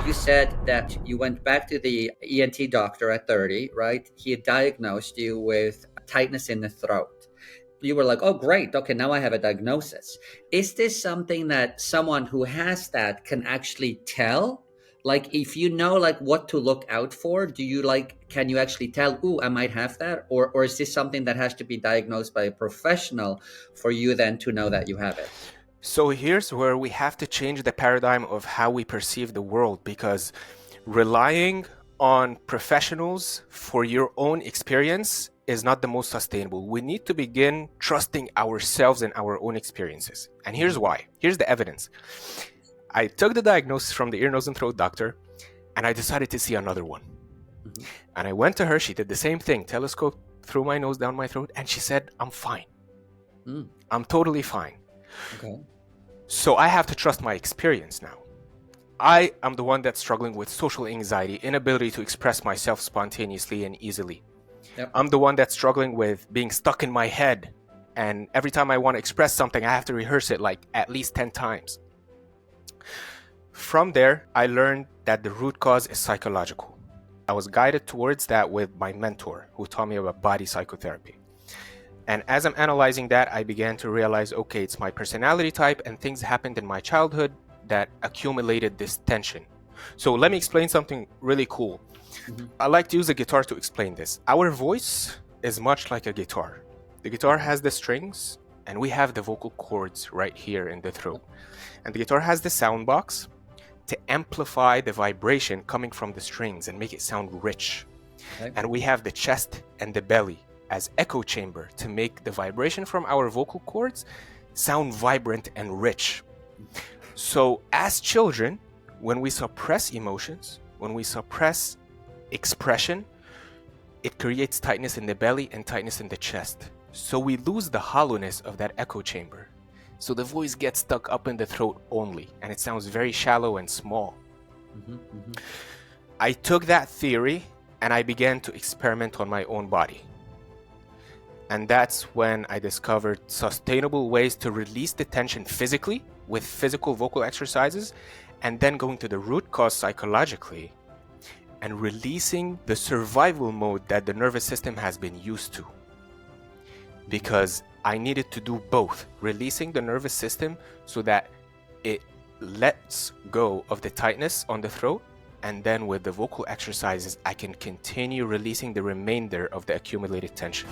you said that you went back to the ENT doctor at 30, right? He had diagnosed you with tightness in the throat. You were like, oh, great. Okay, now I have a diagnosis. Is this something that someone who has that can actually tell? Like, if you know, like, what to look out for, can you actually tell, ooh, I might have that? Or is this something that has to be diagnosed by a professional for you then to know that you have it? So here's where we have to change the paradigm of how we perceive the world, because relying on professionals for your own experience is not the most sustainable. We need to begin trusting ourselves and our own experiences. And here's why. Here's the evidence. I took the diagnosis from the ear, nose, and throat doctor, and I decided to see another one. And I went to her. She did the same thing, telescope through my nose, down my throat, and she said, I'm fine. I'm totally fine. Okay. So I have to trust my experience now. I am the one that's struggling with social anxiety, inability to express myself spontaneously and easily. Yep. I'm the one that's struggling with being stuck in my head. And every time I want to express something, I have to rehearse it like at least 10 times. From there, I learned that the root cause is psychological. I was guided towards that with my mentor, who taught me about body psychotherapy. And as I'm analyzing that, I began to realize, okay, it's my personality type and things happened in my childhood that accumulated this tension. So let me explain something really cool. I like to use a guitar to explain this. Our voice is much like a guitar. The guitar has the strings and we have the vocal cords right here in the throat. And the guitar has the sound box to amplify the vibration coming from the strings and make it sound rich. Okay. And we have the chest and the belly as echo chamber to make the vibration from our vocal cords sound vibrant and rich. So as children, when we suppress emotions, when we suppress expression, it creates tightness in the belly and tightness in the chest. So we lose the hollowness of that echo chamber. So the voice gets stuck up in the throat only, and it sounds very shallow and small. I took that theory and I began to experiment on my own body. And that's when I discovered sustainable ways to release the tension physically with physical vocal exercises, and then going to the root cause psychologically and releasing the survival mode that the nervous system has been used to. Because I needed to do both, releasing the nervous system so that it lets go of the tightness on the throat, and then with the vocal exercises, I can continue releasing the remainder of the accumulated tension.